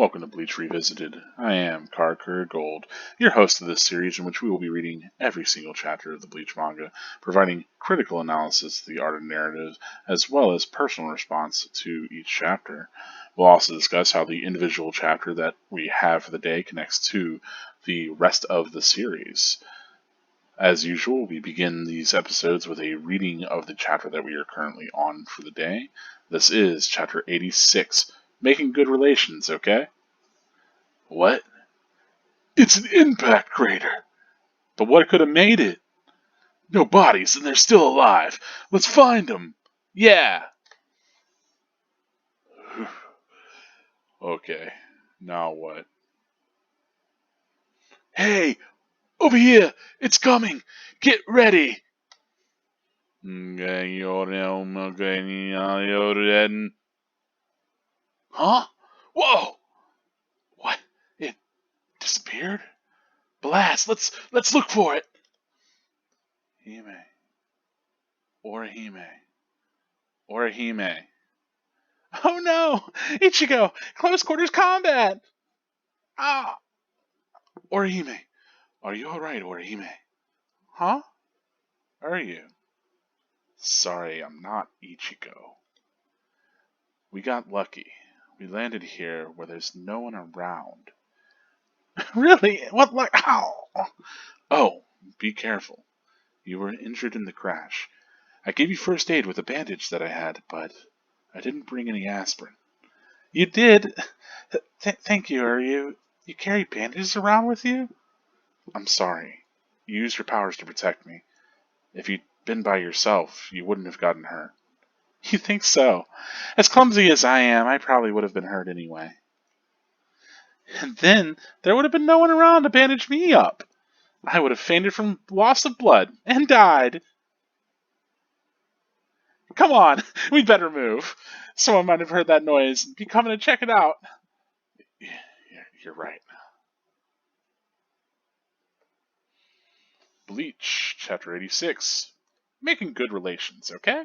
welcome to Bleach Revisited. I am Carker Gold, your host of this series in which we will be reading every single chapter of the Bleach manga, providing critical analysis of the art and narrative, as well as personal response to each chapter. We'll also discuss how the individual chapter that we have for the day connects to the rest of the series. As usual, we begin these episodes with a reading of the chapter that we are currently on for the day. This is chapter 86. Making good relations, okay? What? It's an impact crater. But what could have made it? No bodies, and they're still alive. Let's find them. Yeah. Okay, now what? Hey, over here! It's coming! Get ready! Huh? Whoa! What? It disappeared? Blast! Let's look for it. Hime. Orihime. Orihime. Oh no! Ichigo! Close quarters combat! Ah! Orihime. Are you alright, Orihime? Huh? Are you? Sorry, I'm not Ichigo. We got lucky. We landed here where there's no one around. Really? What luck? Ow! Oh, be careful. You were injured in the crash. I gave you first aid with a bandage that I had, but I didn't bring any aspirin. You did? Thank you. You carry bandages around with you? I'm sorry. You used your powers to protect me. If you'd been by yourself, you wouldn't have gotten hurt. You think so? As clumsy as I am, I probably would have been hurt anyway. And then there would have been no one around to bandage me up. I would have fainted from loss of blood and died. Come on, we'd better move. Someone might have heard that noise and be coming to check it out. You're right. Bleach, chapter 86. Making good relations, okay?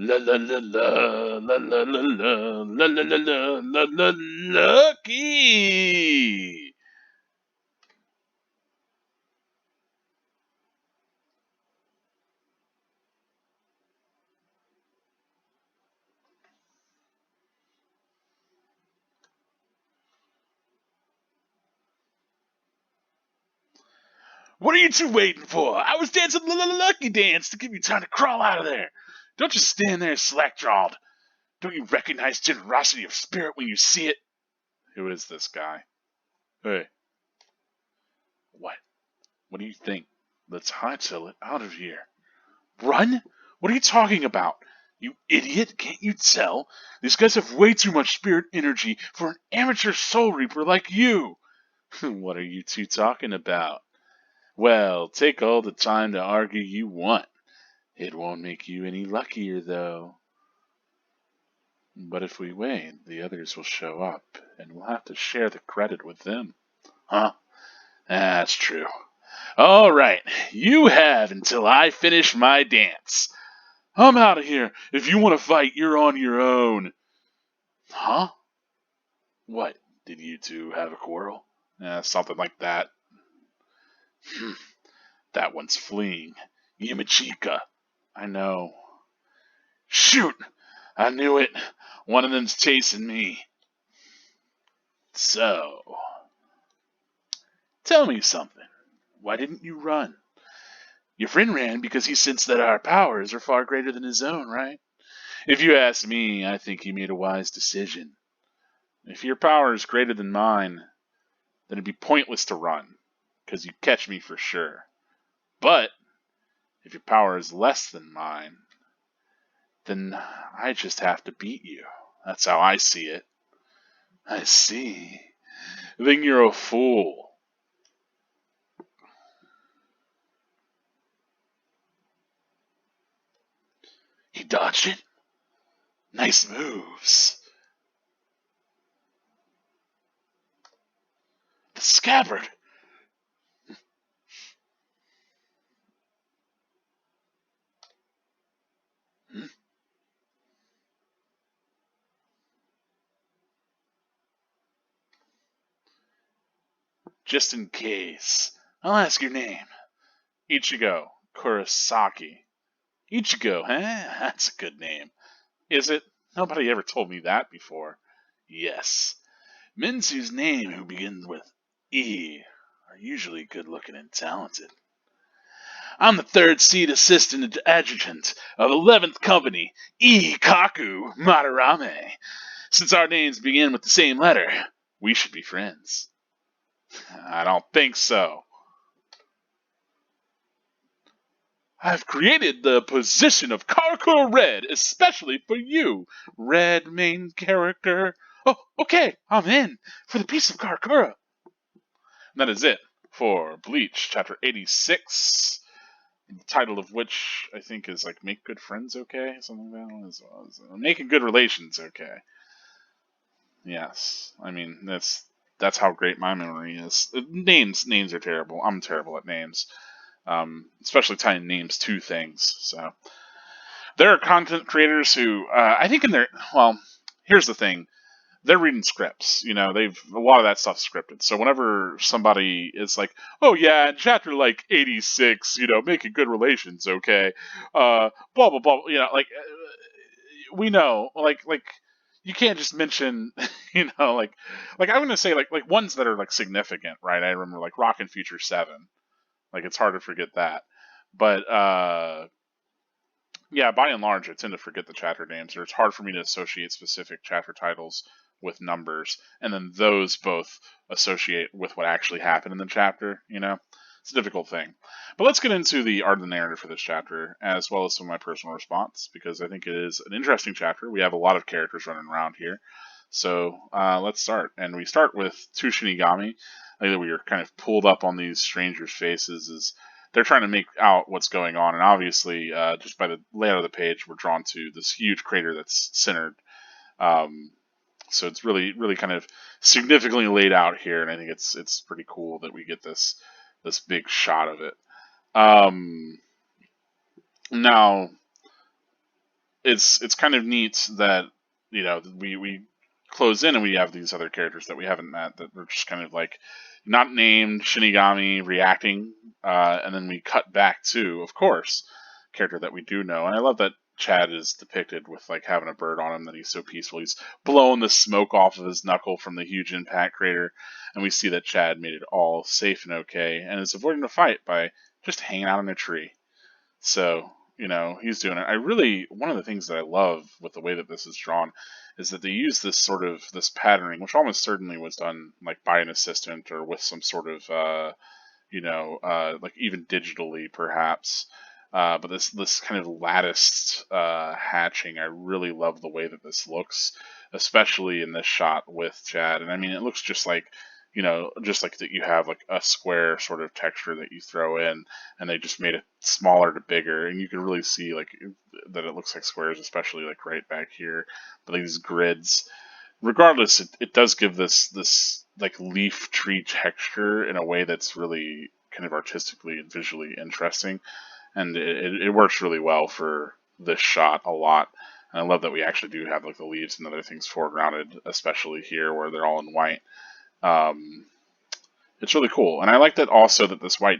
La la la la la la la la la la la la la lucky. What are you two waiting for? I was dancing the lucky dance to give you time to crawl out of there. Don't just stand there slack-jawed. Don't you recognize generosity of spirit when you see it? Who is this guy? Hey. What? What do you think? Let's hightail it out of here. Run? What are you talking about? You idiot, can't you tell? These guys have way too much spirit energy for an amateur soul reaper like you. What are you two talking about? Well, take all the time to argue you want. It won't make you any luckier, though. But if we wait, the others will show up, and we'll have to share the credit with them. Huh? That's true. All right, you have until I finish my dance. I'm out of here. If you want to fight, you're on your own. Huh? What? Did you two have a quarrel? Something like that. That one's fleeing. Yamachika. I know. Shoot! I knew it. One of them's chasing me. So, tell me something. Why didn't you run? Your friend ran because he sensed that our powers are far greater than his own, right? If you ask me, I think he made a wise decision. If your power is greater than mine, then it'd be pointless to run, because you'd catch me for sure. But, if your power is less than mine, then I just have to beat you. That's how I see it. I see. Then you're a fool. He dodged it. Nice moves. The scabbard. Just in case, I'll ask your name. Ichigo Kurosaki. Ichigo, huh? That's a good name. Is it? Nobody ever told me that before. Yes. Men whose name who begins with E are usually good looking and talented. I'm the third seat assistant adjutant of 11th Company, E. Kaku Madarame. Since our names begin with the same letter, we should be friends. I don't think so. I've created the position of Karakura Red especially for you, Red main character. Oh, okay, I'm in for the piece of Karakura. And that is it for Bleach, Chapter 86. The title of which I think is like "Make Good Friends Okay," something like that. Making Good Relations Okay. Yes, I mean that's how great my memory is. Names are terrible. I'm terrible at names, especially tying names to things. So there are content creators who I think in their here's the thing. They're reading scripts. They've a lot of that stuff's scripted. So whenever somebody is like, "Oh yeah, chapter like 86, making good relations, okay," blah blah blah, we know, like you can't just mention, I'm gonna say like ones that are like significant, right? I remember like Rock and Future 7, like it's hard to forget that, but yeah, by and large, I tend to forget the chapter names, or it's hard for me to associate specific chapter titles with numbers, and then those both associate with what actually happened in the chapter. It's a difficult thing. But let's get into the art of the narrative for this chapter, as well as some of my personal response, because I think it is an interesting chapter. We have a lot of characters running around here. So let's start. And we start with two Shinigami. I think that we are kind of pulled up on these strangers' faces as they're trying to make out what's going on. And obviously, just by the layout of the page, we're drawn to this huge crater that's centered. So it's really, really kind of significantly laid out here, and I think it's pretty cool that we get this big shot of it. Now, it's kind of neat that we close in and we have these other characters that we haven't met that are just kind of like not named Shinigami reacting, and then we cut back to, of course, a character that we do know, and I love that Chad is depicted with like having a bird on him, that he's so peaceful. He's blowing the smoke off of his knuckle from the huge impact crater, and we see that Chad made it all safe and okay, and is avoiding a fight by just hanging out in a tree. So, he's doing it. One of the things that I love with the way that this is drawn is that they use this patterning, which almost certainly was done like by an assistant or with some sort of, like even digitally perhaps. But this kind of latticed hatching, I really love the way that this looks, especially in this shot with Chad. And I mean, it looks just like that you have like a square sort of texture that you throw in, and they just made it smaller to bigger, and you can really see like that it looks like squares, especially like right back here. But these grids, regardless, it does give this like leaf tree texture in a way that's really kind of artistically and visually interesting, and it works really well for this shot a lot. And I love that we actually do have like the leaves and other things foregrounded, especially here where they're all in white. Um, it's really cool, and I like that also that this white,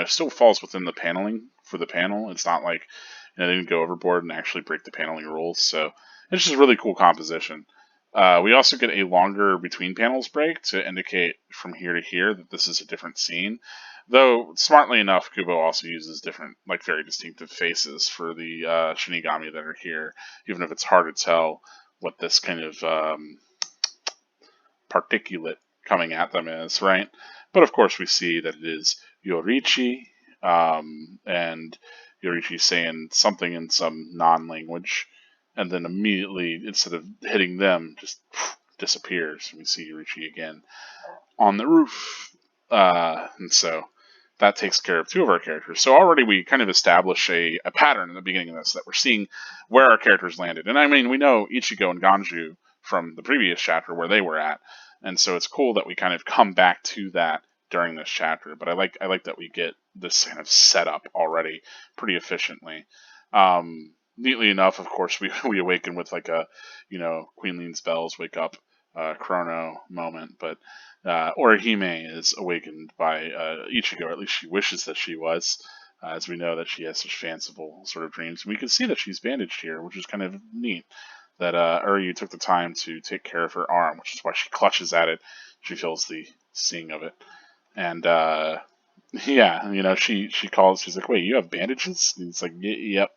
still falls within the paneling for the panel. It's not like they didn't go overboard and actually break the paneling rules. So it's just a really cool composition. We also get a longer between panels break to indicate from here to here that this is a different scene. Though smartly enough, Kubo also uses different, like very distinctive faces for the Shinigami that are here, even if it's hard to tell what this kind of particulate coming at them is, right? But of course, we see that it is Yorichi, and Yorichi saying something in some non-language, and then immediately, instead of hitting them, just disappears. We see Yorichi again on the roof, and so that takes care of two of our characters. So already we kind of establish a pattern in the beginning of this, that we're seeing where our characters landed. And I mean, we know Ichigo and Ganju from the previous chapter where they were at, and so it's cool that we kind of come back to that during this chapter. But I like that we get this kind of setup already pretty efficiently. Neatly enough, of course, we awaken with like a Queen Lean's bells wake up Chrono moment, but Orihime is awakened by Ichigo, or at least she wishes that she was, as we know that she has such fanciful sort of dreams. And we can see that she's bandaged here, which is kind of neat. That Uryu took the time to take care of her arm, which is why she clutches at it. She feels the sting of it. And yeah, she calls. She's like, "Wait, you have bandages?" And he's like, "Yep."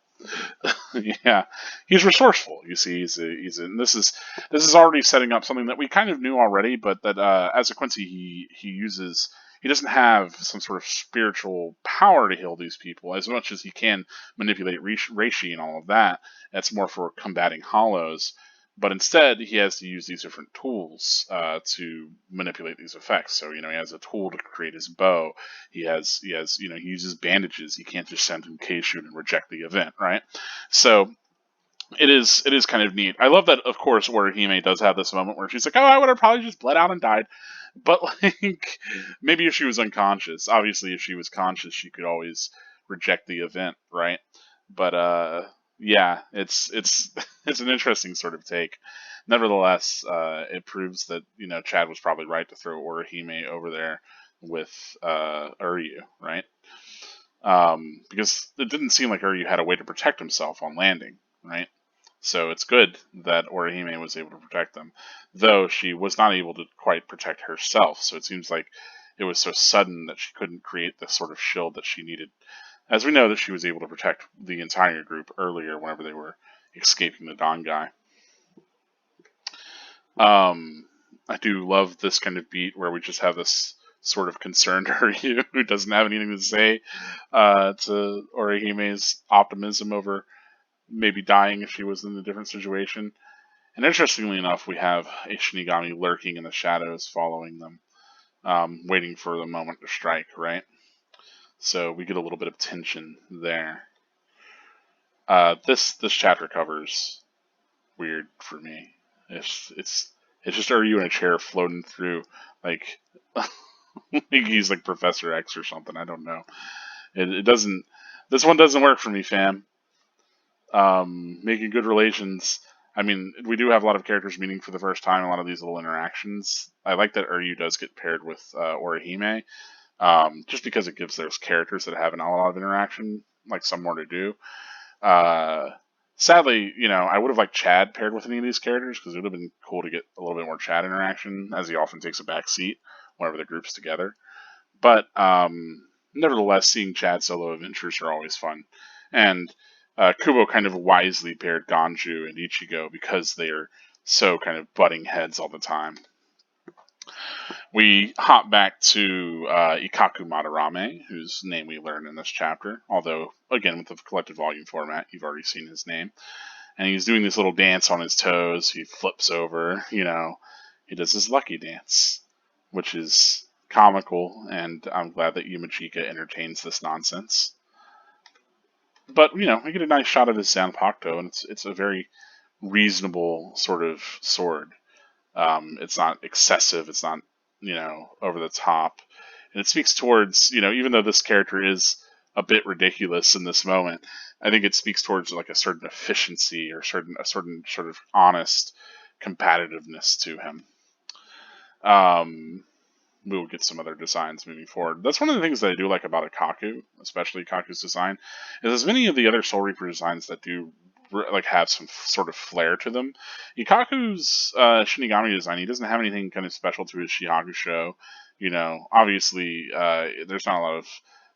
Yeah, he's resourceful. You see, and this is already setting up something that we kind of knew already, but that as a Quincy, he uses. He doesn't have some sort of spiritual power to heal these people as much as he can manipulate reishi and all of that. That's more for combating hollows. But instead, he has to use these different tools to manipulate these effects. So he has a tool to create his bow. He uses bandages. He can't just send him K-shoot and reject the event, right? So it is kind of neat. I love that, of course, Orihime does have this moment where she's like, "Oh, I would have probably just bled out and died," but like maybe if she was unconscious. Obviously, if she was conscious, she could always reject the event, right? But yeah, it's it's an interesting sort of take. Nevertheless, it proves that Chad was probably right to throw Orihime over there with Uryu, right? Because it didn't seem like Uryu had a way to protect himself on landing, right? So it's good that Orihime was able to protect them, though she was not able to quite protect herself. So it seems like it was so sudden that she couldn't create the sort of shield that she needed. As we know that she was able to protect the entire group earlier whenever they were escaping the Don guy. I do love this kind of beat where we just have this sort of concerned Uryu who doesn't have anything to say to Orihime's optimism over maybe dying if she was in a different situation. And interestingly enough, we have a Shinigami lurking in the shadows following them, waiting for the moment to strike, right? So we get a little bit of tension there. This chapter covers weird for me. It's just Uryu in a chair floating through like like he's like Professor X or something. I don't know. It doesn't. This one doesn't work for me, fam. Making good relations. I mean, we do have a lot of characters meeting for the first time. A lot of these little interactions. I like that Uryu does get paired with Orihime, just because it gives those characters that have a lot of interaction like some more to do. Uh, Sadly, I would have liked Chad paired with any of these characters because it would have been cool to get a little bit more Chad interaction, as he often takes a back seat whenever the group's together. But nevertheless, seeing Chad solo adventures are always fun. And Kubo kind of wisely paired Ganju and Ichigo because they are so kind of butting heads all the time. We hop back to Ikaku Madarame, whose name we learn in this chapter. Although, again, with the collected volume format, you've already seen his name. And he's doing this little dance on his toes. He flips over, he does his lucky dance, which is comical, and I'm glad that Yumachika entertains this nonsense. But, we get a nice shot of his Zanpakuto, and it's a very reasonable sort of sword. It's not excessive. It's not, over the top. And it speaks towards, even though this character is a bit ridiculous in this moment, I think it speaks towards like a certain efficiency or a certain sort of honest competitiveness to him. We will get some other designs moving forward. That's one of the things that I do like about Ikaku, especially Ikaku's design, is as many of the other Soul Reaper designs that do like have some sort of flair to them. Ikaku's Shinigami design, he doesn't have anything kind of special to his Shihakusho. Obviously, there's not a lot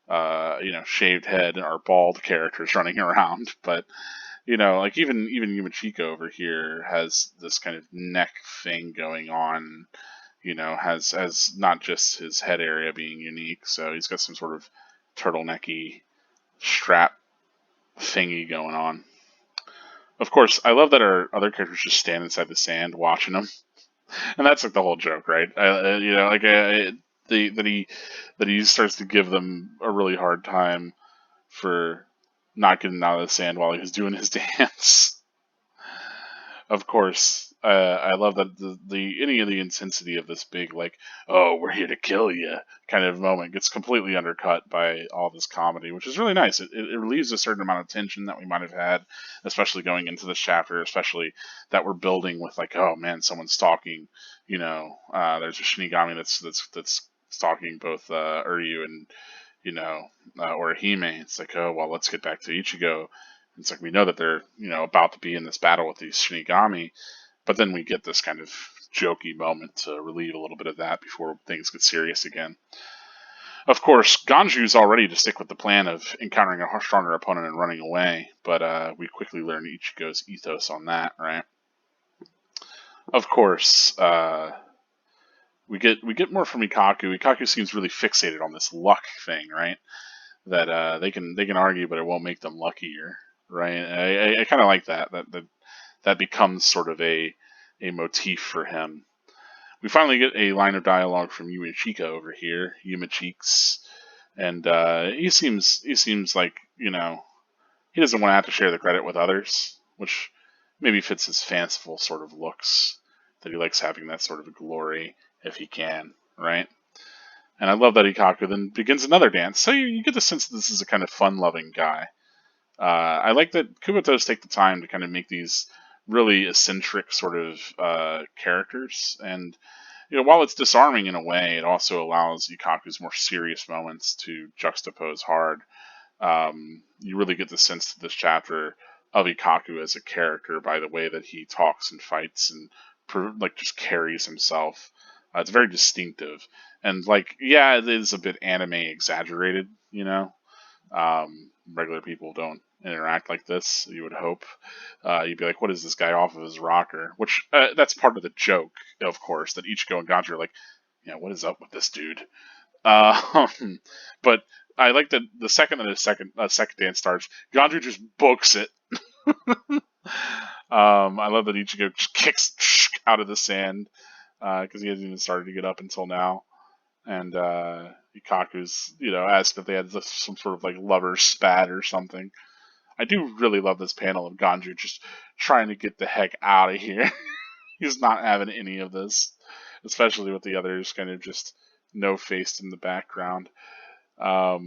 of shaved head or bald characters running around, but like even Yumachika over here has this kind of neck thing going on. Has not just his head area being unique, so he's got some sort of turtlenecky strap thingy going on. Of course, I love that our other characters just stand inside the sand watching him, and that's like the whole joke, right? That he starts to give them a really hard time for not getting out of the sand while he was doing his dance. Of course, I love that any of the intensity of this big like, oh, we're here to kill you kind of moment gets completely undercut by all this comedy, which is really nice. It relieves a certain amount of tension that we might have had, especially going into this chapter, especially that we're building with like, oh man, someone's stalking. There's a Shinigami that's stalking both Uryu and Orihime. It's like, oh well, let's get back to Ichigo. It's like we know that they're about to be in this battle with these Shinigami, but then we get this kind of jokey moment to relieve a little bit of that before things get serious again. Of course, Ganju's all ready to stick with the plan of encountering a stronger opponent and running away, but we quickly learn Ichigo's ethos on that, right? Of course, we get more from Ikaku. Ikaku seems really fixated on this luck thing, right? That they can argue, but it won't make them luckier, right? I kind of like that becomes sort of a motif for him. We finally get a line of dialogue from Yumachika over here, Yuma Cheeks, and he seems like he doesn't want to have to share the credit with others, which maybe fits his fanciful sort of looks, that he likes having that sort of glory if he can, right? And I love that Ikaku then begins another dance. So you get the sense that this is a kind of fun-loving guy. I like that Kubotas take the time to kind of make these really eccentric sort of characters, and while it's disarming in a way, it also allows Ikaku's more serious moments to juxtapose hard. You really get the sense of this chapter of Ikaku as a character by the way that he talks and fights and like just carries himself. It's very distinctive, and like yeah, it is a bit anime exaggerated. Regular people don't interact like this. You would hope. You'd be like, "What is this guy off of his rocker?" Which that's part of the joke, of course, that Ichigo and Ganju are like, what is up with this dude? But I like that the second that his second dance starts, Ganju just books it. I love that Ichigo just kicks out of the sand because he hasn't even started to get up until now. And Ikaku's, asked if they had some sort of like lover spat or something. I do really love this panel of Ganju just trying to get the heck out of here. He's not having any of this, especially with the others kind of just no-faced in the background. Of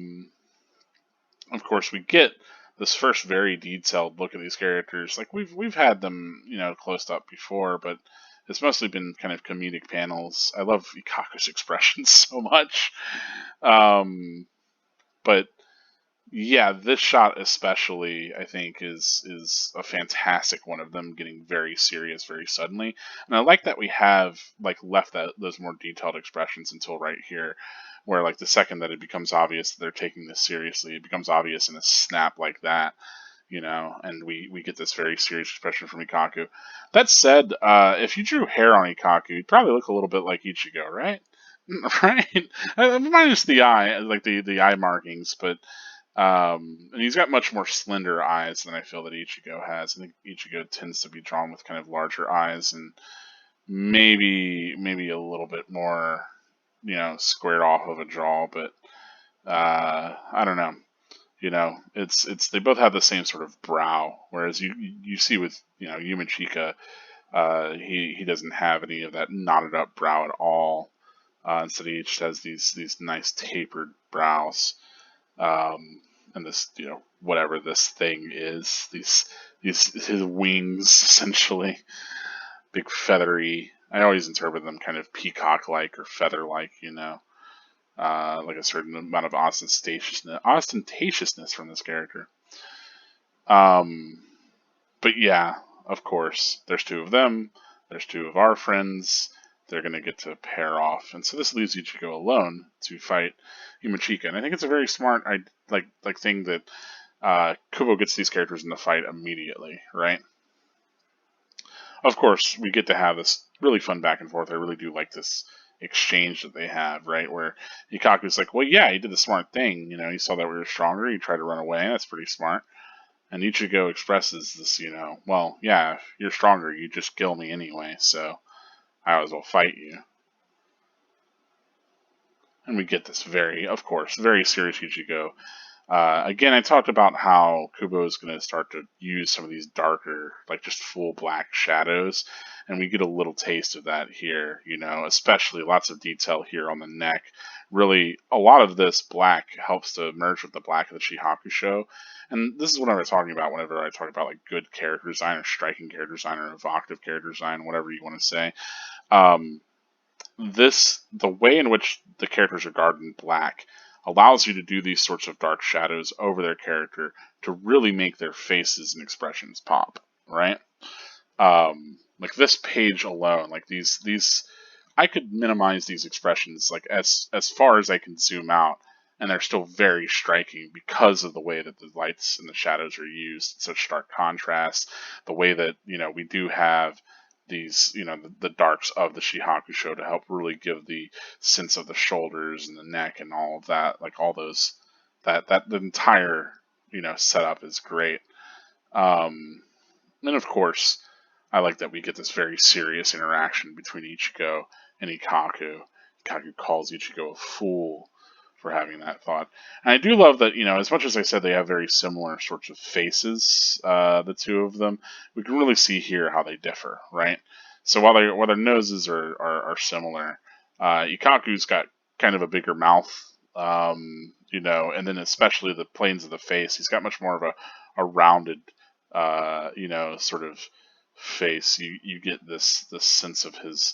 course, we get this first very detailed look at these characters. Like we've had them, close up before, but it's mostly been kind of comedic panels. I love Ikaku's expressions so much. But yeah, this shot especially, I think, is a fantastic one of them getting very serious very suddenly, and I like that we have like left those more detailed expressions until right here, where like the second that it becomes obvious that they're taking this seriously, it becomes obvious in a snap like that, and we get this very serious expression from Ikaku. That said, if you drew hair on Ikaku, you'd probably look a little bit like Ichigo, right? Right, minus the eye, like the eye markings, but. And he's got much more slender eyes than I feel that Ichigo has. I think Ichigo tends to be drawn with kind of larger eyes and maybe a little bit more, squared off of a jaw. But I don't know. It's they both have the same sort of brow, whereas you see with Yumachika, he doesn't have any of that knotted up brow at all. Instead, he just has these nice tapered brows. And this, whatever this thing is, these his wings essentially, big feathery. I always interpret them kind of peacock-like or feather-like, like a certain amount of ostentatiousness from this character. But yeah, of course, there's two of them. There's two of our friends. They're going to get to pair off, and so this leaves Ichigo alone to fight Yumachika. And I think it's a very smart, thing that Kubo gets these characters in the fight immediately, right? Of course, we get to have this really fun back and forth. I really do like this exchange that they have, right? Where Ikaku's like, well, yeah, he did the smart thing. He saw that we were stronger. He tried to run away. That's pretty smart. And Ichigo expresses this, well, yeah, if you're stronger, you just kill me anyway, so I might as well fight you. And we get this very serious Ichigo Again, I talked about how Kubo is going to start to use some of these darker, like just full black shadows, and we get a little taste of that here, especially lots of detail here on the neck. Really, a lot of this black helps to merge with the black of the Shihakusho, and this is what I was talking about whenever I talk about like good character design or striking character design or evocative character design, whatever you want to say. Um, the way in which the characters are garbed in black allows you to do these sorts of dark shadows over their character to really make their faces and expressions pop, right? Like this page alone, like these I could minimize these expressions like as far as I can zoom out, and they're still very striking because of the way that the lights and the shadows are used, such stark contrast. The way that we do have these the darks of the Shihakusho to help really give the sense of the shoulders and the neck and all of that, like all those that the entire setup is great. And of course, I like that we get this very serious interaction between Ichigo and Ikaku. Ikaku calls Ichigo a fool for having that thought. And I do love that, as much as I said they have very similar sorts of faces, the two of them, we can really see here how they differ, right? So while their noses are similar, Ikaku's got kind of a bigger mouth, and then especially the planes of the face, he's got much more of a rounded sort of face. You get this sense of his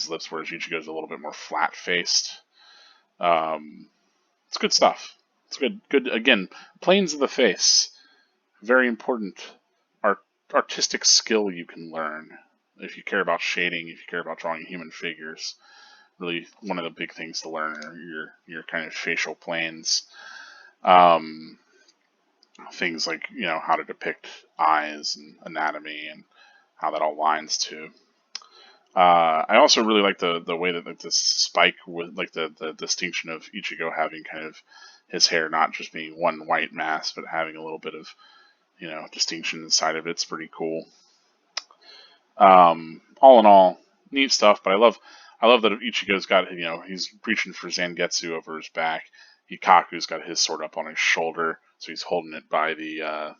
lips, whereas Ichigo's a little bit more flat faced. It's good stuff. It's good again. Planes of the face, very important artistic skill you can learn if you care about shading, if you care about drawing human figures. Really, one of the big things to learn are your kind of facial planes. Things like how to depict eyes and anatomy and how that all lines to. I also really like the way that like this spike with like the distinction of Ichigo having kind of his hair not just being one white mass, but having a little bit of distinction inside of it. It's pretty cool. All in all, neat stuff. But I love that Ichigo's got he's reaching for Zangetsu over his back. Ikaku's got his sword up on his shoulder, so he's holding it by the I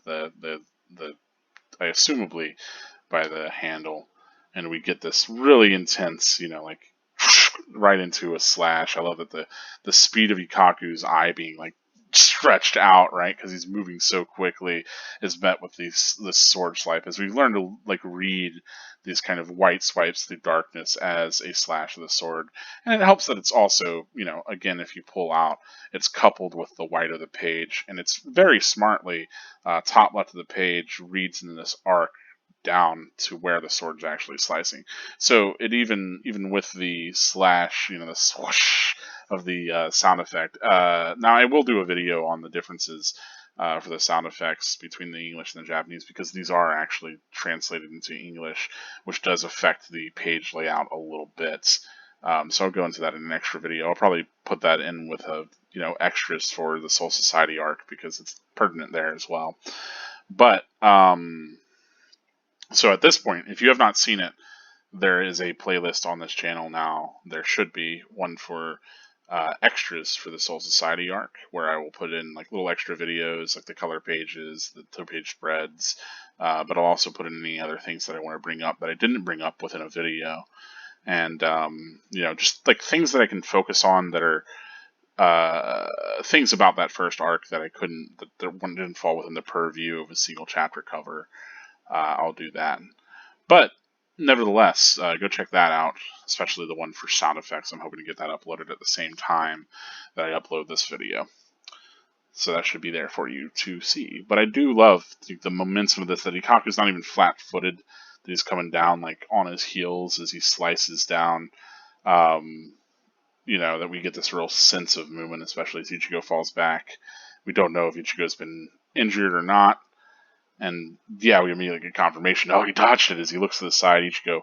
assumably by the handle, and we get this really intense, like right into a slash. I love that the speed of Ikaku's eye being like stretched out, right, because he's moving so quickly, is met with this sword swipe as we learn to like read these kind of white swipes through darkness as a slash of the sword. And it helps that it's also, again, if you pull out, it's coupled with the white of the page, and it's very smartly top left of the page reads in this arc down to where the sword's actually slicing. So it even with the slash, the swoosh of the sound effect. Now I will do a video on the differences for the sound effects between the English and the Japanese, because these are actually translated into English, which does affect the page layout a little bit. So I'll go into that in an extra video. I'll probably put that in with a extras for the Soul Society arc because it's pertinent there as well. But so at this point, if you have not seen it, there is a playlist on this channel now. There should be one for extras for the Soul Society arc, where I will put in like little extra videos, like the color pages, the two-page spreads, but I'll also put in any other things that I want to bring up that I didn't bring up within a video, and just like things that I can focus on that are things about that first arc that I couldn't, that didn't fall within the purview of a single chapter cover. I'll do that. But nevertheless, go check that out, especially the one for sound effects. I'm hoping to get that uploaded at the same time that I upload this video. So that should be there for you to see. But I do love the momentum of this, that Ikaku's not even flat-footed, that he's coming down like on his heels as he slices down. That we get this real sense of movement, especially as Ichigo falls back. We don't know if Ichigo's been injured or not. And yeah, we immediately get confirmation. Oh, he dodged it as he looks to the side. Ichigo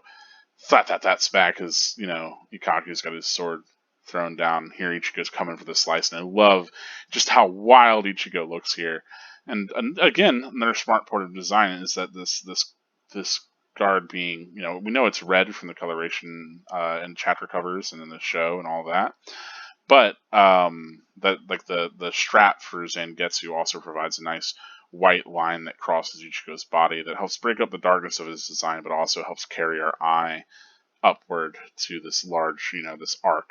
that's back as Ikaku's got his sword thrown down. Here Ichigo's coming for the slice, and I love just how wild Ichigo looks here. And again, another smart part of design is that this guard being, we know it's red from the coloration and chapter covers and in the show and all that. But that like the strap for Zangetsu also provides a nice white line that crosses Ichigo's body that helps break up the darkness of his design, but also helps carry our eye upward to this large, this arc.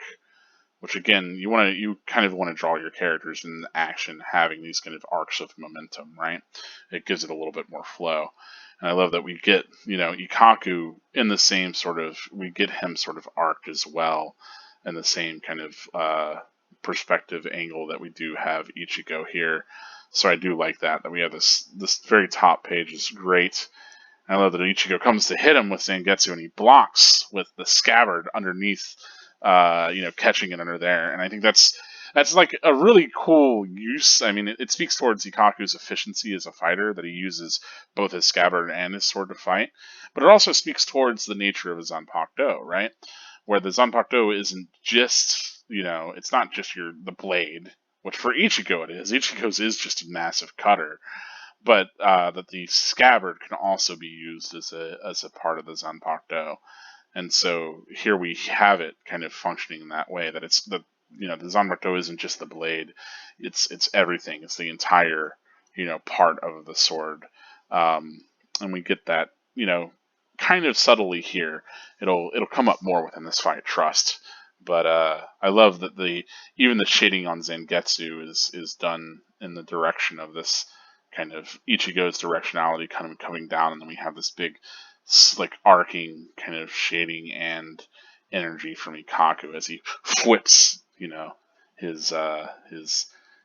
Which again, you kind of want to draw your characters in action having these kind of arcs of momentum, right? It gives it a little bit more flow. And I love that we get, Ikaku in the same sort of, we get him sort of arc as well, in the same kind of perspective angle that we do have Ichigo here. So I do like that we have this very top page is great. I love that Ichigo comes to hit him with Zangetsu and he blocks with the scabbard underneath, catching it under there. And I think that's like a really cool use. I mean, it speaks towards Ikaku's efficiency as a fighter that he uses both his scabbard and his sword to fight. But it also speaks towards the nature of his Zanpakuto, right? Where the Zanpakuto isn't just, it's not just the blade, which for Ichigo it is. Ichigo's is just a massive cutter, but that the scabbard can also be used as a part of the Zanpakuto. And so here we have it kind of functioning in that way, that it's the Zanpakuto isn't just the blade, it's everything. It's the entire part of the sword, and we get that kind of subtly here. It'll come up more within this fight, trust. But I love that even the shading on Zangetsu is done in the direction of this kind of Ichigo's directionality kind of coming down, and then we have this big like arcing kind of shading and energy from Ikaku as he flips, his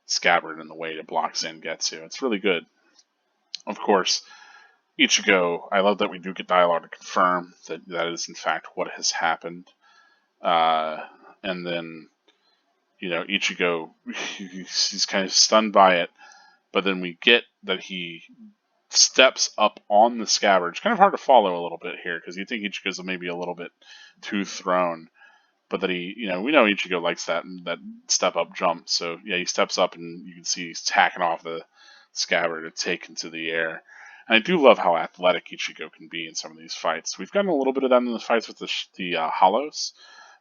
scabbard in the way to block Zangetsu. It's really good. Of course, Ichigo, I love that we do get dialogue to confirm that that is in fact what has happened. And then, Ichigo, he's kind of stunned by it, but then we get that he steps up on the scabbard. It's kind of hard to follow a little bit here because you think Ichigo's maybe a little bit too thrown, but that we know Ichigo likes that step up jump. So yeah, he steps up and you can see he's tacking off the scabbard to take into the air. And I do love how athletic Ichigo can be in some of these fights. We've gotten a little bit of that in the fights with the Hollows,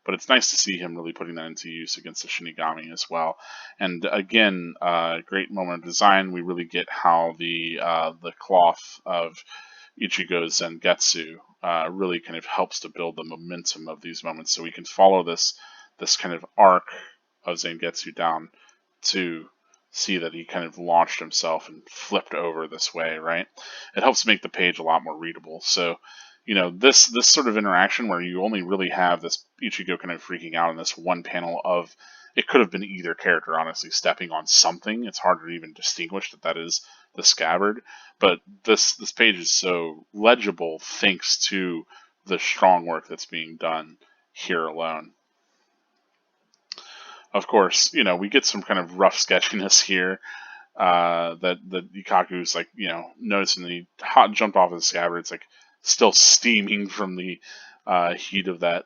but it's nice to see him really putting that into use against the Shinigami as well. And again, great moment of design. We really get how the cloth of Ichigo's Zangetsu really kind of helps to build the momentum of these moments, so we can follow this kind of arc of Zangetsu down to see that he kind of launched himself and flipped over this way, right? It helps make the page a lot more readable. So, this sort of interaction where you only really have this Ichigo kind of freaking out in this one panel of, it could have been either character, honestly, stepping on something. It's hard to even distinguish that is the scabbard. But this page is so legible thanks to the strong work that's being done here alone. Of course, we get some kind of rough sketchiness here. That Ikaku's like, noticing that he hot jumped off of the scabbard. It's like still steaming from the heat of that.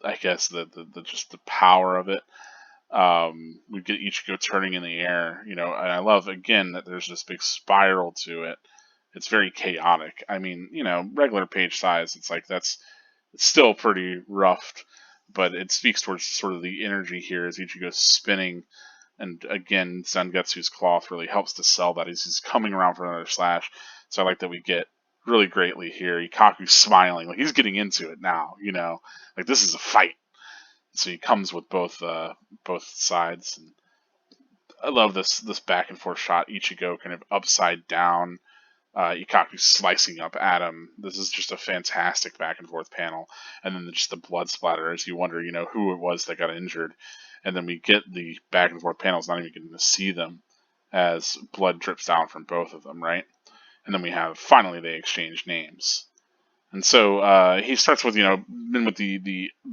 I guess the just the power of it. We get Ichigo turning in the air, and I love again that there's this big spiral to it. It's very chaotic. I mean, regular page size, it's like it's still pretty rough, but it speaks towards sort of the energy here as Ichigo's spinning. And again, Zangetsu's cloth really helps to sell that as he's coming around for another slash. So I like that we get really greatly here. Ikaku's smiling, like he's getting into it now, like this is a fight. So he comes with both sides. And I love this back and forth shot. Ichigo kind of upside down, Ikaku slicing up at him. This is just a fantastic back and forth panel. And then just the blood splatter as you wonder, who it was that got injured. And then we get the back and forth panels, not even getting to see them as blood drips down from both of them, right? And then we have, finally, they exchange names. And so he starts with, with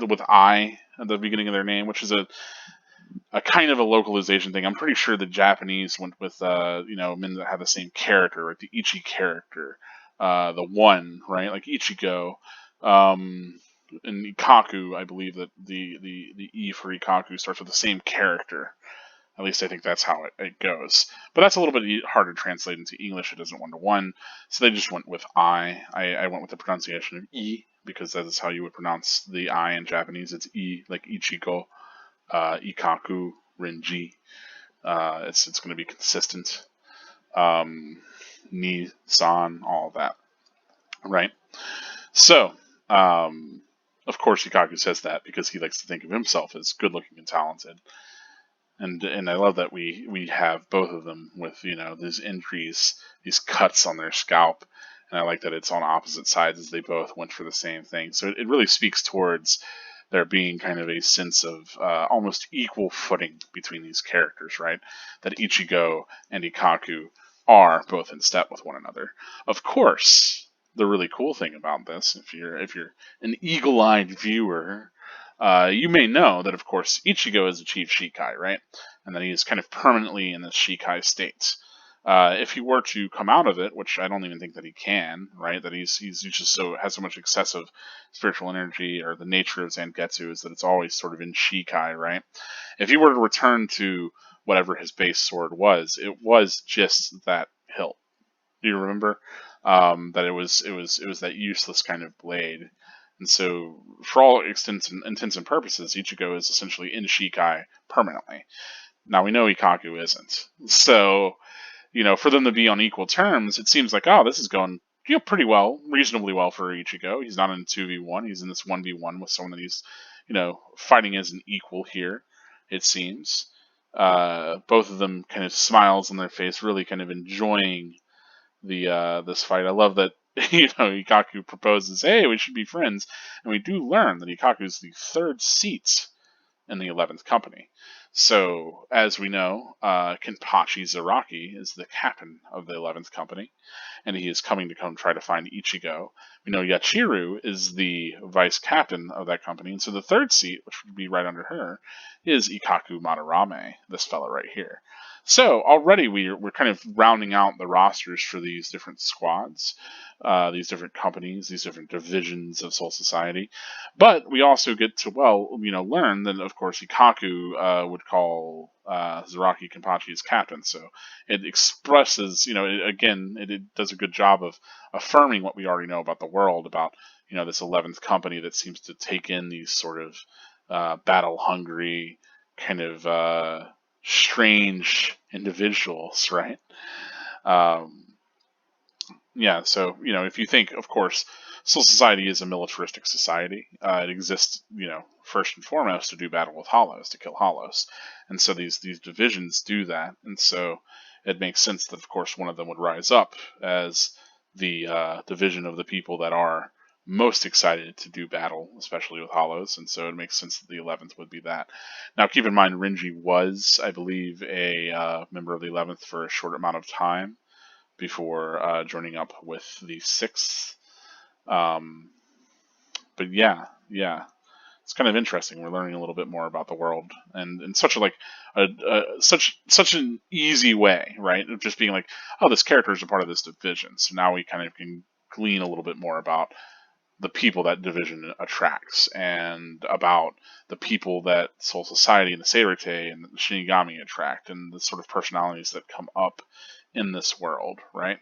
with I at the beginning of their name, which is a kind of a localization thing. I'm pretty sure the Japanese went with men that have the same character, right? The Ichi character, the one, right? Like Ichigo, and Ikaku. I believe that the E for Ikaku starts with the same character. At least I think that's how it goes. But that's a little bit harder to translate into English. It isn't 1-to-1, so they just went with I. I went with the pronunciation of E because that is how you would pronounce the I in Japanese. It's E, like Ichigo. Ikaku, Renji. It's going to be consistent. Ni, San, all of that, right? So, of course, Ikaku says that because he likes to think of himself as good-looking and talented. And I love that we have both of them with these injuries, these cuts on their scalp, and I like that it's on opposite sides as they both went for the same thing. So it really speaks towards there being kind of a sense of almost equal footing between these characters, right? That Ichigo and Ikaku are both in step with one another. Of course, the really cool thing about this, if you're an eagle-eyed viewer, you may know that, of course, Ichigo is a chief Shikai, right? And that he is kind of permanently in the Shikai state. If he were to come out of it, which I don't even think that he can, right? That he's just has so much excessive spiritual energy, or the nature of Zangetsu is that it's always sort of in Shikai, right? If he were to return to whatever his base sword was, it was just that hilt. Do you remember that it was that useless kind of blade? And so, for all intents and purposes, Ichigo is essentially in Shikai permanently. Now we know Ikaku isn't. So, for them to be on equal terms, it seems like, oh, this is going pretty well, reasonably well for Ichigo. He's not in 2v1. He's in this 1v1 with someone that he's, fighting as an equal here, it seems. Both of them kind of smiles on their face, really kind of enjoying this fight. I love that Ikaku proposes, "Hey, we should be friends," and we do learn that Ikaku is the third seat in the 11th Company. So, as we know, Kenpachi Zaraki is the captain of the 11th Company, and he is coming to try to find Ichigo. We know Yachiru is the vice captain of that company, and so the third seat, which would be right under her, is Ikaku Madarame, this fellow right here. So already we're kind of rounding out the rosters for these different squads, these different companies, these different divisions of Soul Society. But we also get to learn that, of course, Ikaku would call Zaraki Kenpachi his captain. So it expresses, it does a good job of affirming what we already know about the world, about this 11th Company that seems to take in these sort of battle hungry kind of strange individuals, right? Yeah, so, if you think, of course, Soul Society is a militaristic society. It exists, first and foremost to do battle with Hollows, to kill Hollows. And so these divisions do that. And so it makes sense that, of course, one of them would rise up as the division of the people that are most excited to do battle, especially with Hollows. And so it makes sense that the 11th would be that. Now, keep in mind, Renji was, I believe, a member of the 11th for a short amount of time before joining up with the 6th. But yeah, it's kind of interesting. We're learning a little bit more about the world, and in such such an easy way, right? Of just being like, oh, this character is a part of this division. So now we kind of can glean a little bit more about the people that division attracts, and about the people that Soul Society and the Seirete and the Shinigami attract, and the sort of personalities that come up in this world, right?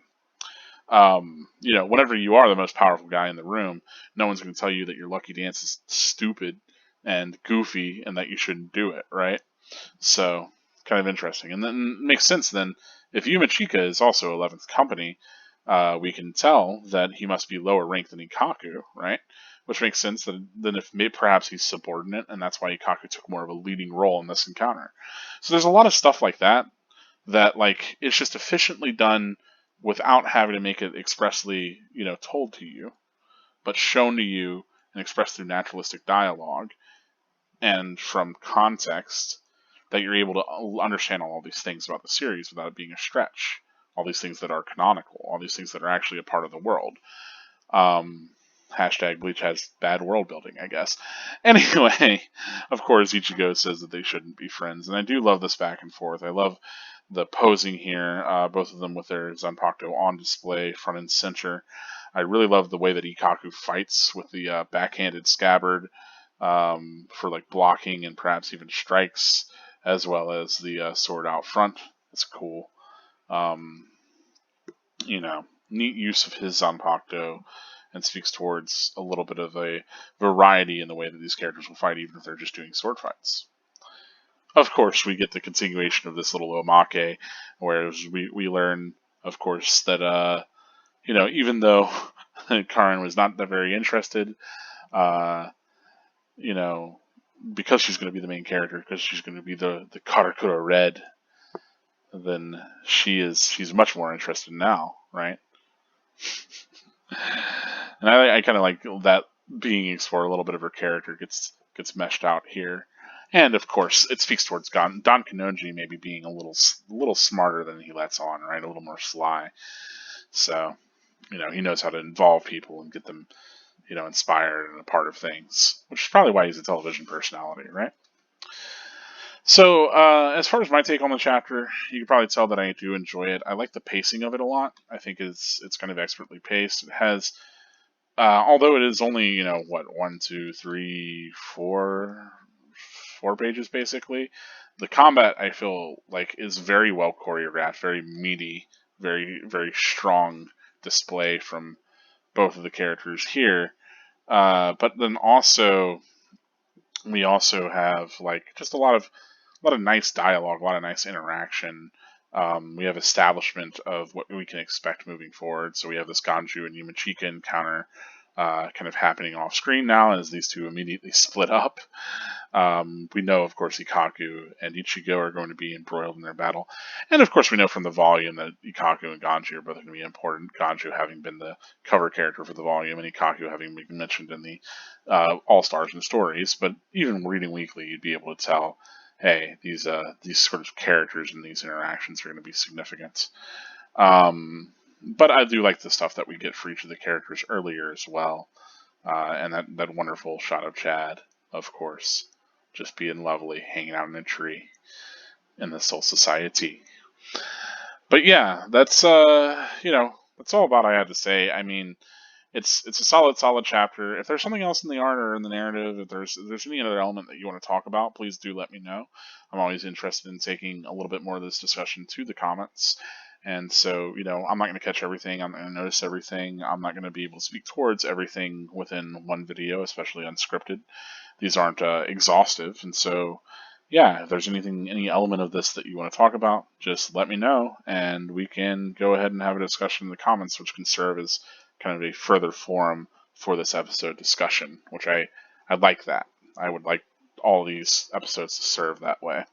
Whenever you are the most powerful guy in the room, no one's going to tell you that your lucky dance is stupid and goofy and that you shouldn't do it, right? So, kind of interesting. And then it makes sense then, if Yumachika is also 11th Company, we can tell that he must be lower ranked than Ikaku, right? Which makes sense than if perhaps he's subordinate, and that's why Ikaku took more of a leading role in this encounter. So there's a lot of stuff like that it's just efficiently done without having to make it expressly, told to you, but shown to you and expressed through naturalistic dialogue and from context, that you're able to understand all these things about the series without it being a stretch. All these things that are canonical, all these things that are actually a part of the world. Hashtag Bleach has bad world building, I guess. Anyway, of course, Ichigo says that they shouldn't be friends, and I do love this back and forth. I love the posing here, both of them with their Zanpakuto on display, front and center. I really love the way that Ikaku fights with the backhanded scabbard for like blocking and perhaps even strikes, as well as the sword out front. It's cool. Neat use of his Zanpakuto, and speaks towards a little bit of a variety in the way that these characters will fight, even if they're just doing sword fights. of course, we get the continuation of this little omake, where we learn, of course, that even though Karin was not that very interested, uh, you know, because she's going to be the main character, because she's going to be the Karakura Red, then she's much more interested now, right? And I kind of like that being explored. A little bit of her character gets meshed out here, and of course, it speaks towards Don Kanoji maybe being a little smarter than he lets on, right? A little more sly. So he knows how to involve people and get them inspired and a part of things, which is probably why he's a television personality, right? So, as far as my take on the chapter, you can probably tell that I do enjoy it. I like the pacing of it a lot. I think it's kind of expertly paced. It has, although it is only what, one, two, three, four pages basically. The combat, I feel like, is very well choreographed, very meaty, very very strong display from both of the characters here. But then also we also have like just a lot of nice dialogue, a lot of nice interaction. We have establishment of what we can expect moving forward. So we have this Ganju and Yumachika encounter kind of happening off screen now as these two immediately split up. We know, of course, Ikaku and Ichigo are going to be embroiled in their battle. And, of course, we know from the volume that Ikaku and Ganju are both going to be important. Ganju having been the cover character for the volume, and Ikaku having been mentioned in the All-Stars and Stories. But even reading weekly, you'd be able to tell, hey, these sort of characters and these interactions are going to be significant. But I do like the stuff that we get for each of the characters earlier as well. And that wonderful shot of Chad, of course, just being lovely, hanging out in a tree in the Soul Society. But yeah, that's that's all about I had to say. I mean, it's a solid chapter. If there's something else in the art or in the narrative, if there's any other element that you want to talk about, please do let me know. I'm always interested in taking a little bit more of this discussion to the comments. And so, I'm not going to catch everything. I'm not going to notice everything. I'm not going to be able to speak towards everything within one video, especially unscripted. These aren't exhaustive, and so yeah, if there's any element of this that you want to talk about, just let me know, and we can go ahead and have a discussion in the comments, which can serve as kind of a further forum for this episode discussion, which I'd like that. I would like all these episodes to serve that way.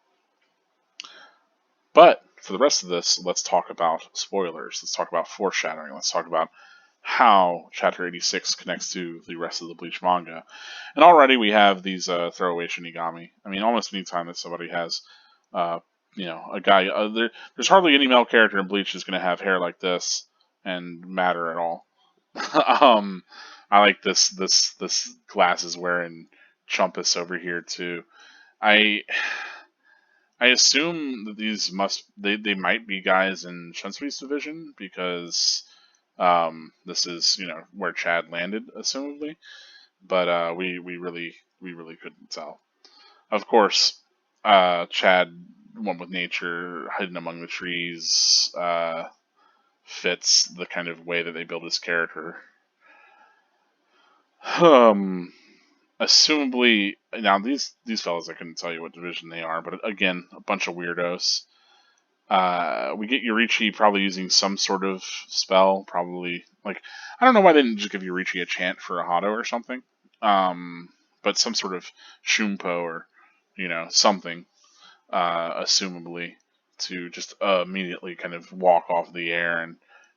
But for the rest of this, let's talk about spoilers. Let's talk about foreshadowing. Let's talk about how Chapter 86 connects to the rest of the Bleach manga. And already we have these throwaway Shinigami. I mean, almost any time that somebody has, a guy, there's hardly any male character in Bleach who's going to have hair like this and matter at all. I like this glasses wearing Chumpus over here too. I assume that these they might be guys in Shunsui's division because this is where Chad landed, assumably, but we really couldn't tell. Of course, Chad, one with nature, hidden among the trees, fits the kind of way that they build his character. Assumably, now these fellas, I couldn't tell you what division they are, but again, a bunch of weirdos. We get Yurichi probably using some sort of spell, probably like I don't know why they didn't just give Yurichi a chant for a Hado or something, but some sort of Shumpo or something, assumably to just immediately kind of walk off the air and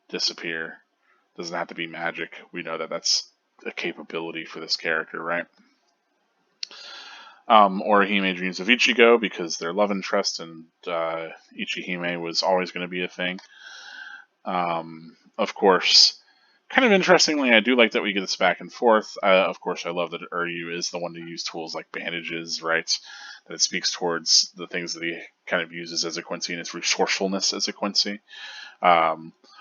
disappear. Doesn't have to be magic. We know that that's a capability for this character, right? Orihime dreams of Ichigo because their love interest and Ichihime was always going to be a thing. Of course, kind of interestingly, I do like that we get this back and forth. Of course, I love that Uryu is the one to use tools like bandages, right? That it speaks towards the things that he kind of uses as a Quincy and his resourcefulness as a Quincy.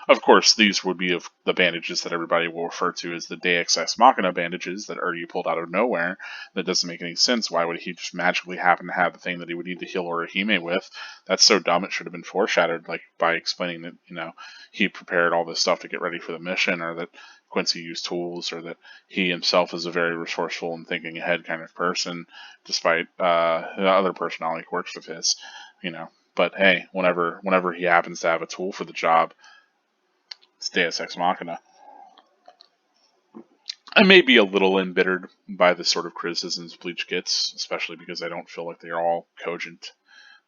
Of course, these would be of the bandages that everybody will refer to as the Deus Ex Machina bandages that Uryu pulled out of nowhere. That doesn't make any sense. Why would he just magically happen to have the thing that he would need to heal Orihime with? That's so dumb. It should have been foreshadowed, like by explaining that he prepared all this stuff to get ready for the mission, or that Quincy used tools, or that he himself is a very resourceful and thinking ahead kind of person, despite the other personality quirks of his. But hey, whenever he happens to have a tool for the job, it's Deus Ex Machina. I may be a little embittered by the sort of criticisms Bleach gets, especially because I don't feel like they're all cogent.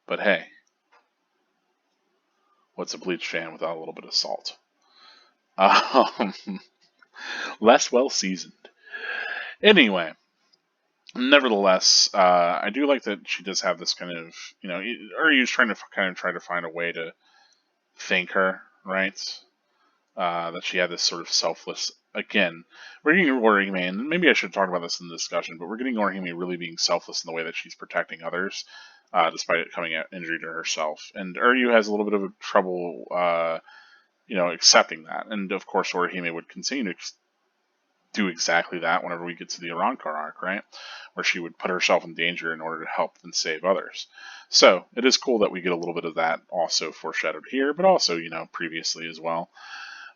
But hey, what's a Bleach fan without a little bit of salt? Um, less well seasoned. Anyway, nevertheless, I do like that she does have this kind of, Uryu's trying to try to find a way to thank her, right? That she had this sort of selfless. Again, we're getting Orihime, and maybe I should talk about this in the discussion, but we're getting Orihime really being selfless in the way that she's protecting others, despite it coming out injury to herself. And Uryu has a little bit of trouble, accepting that. And of course, Orihime would continue to do exactly that whenever we get to the Arankar arc, right? Where she would put herself in danger in order to help and save others. So it is cool that we get a little bit of that also foreshadowed here, but also, previously as well.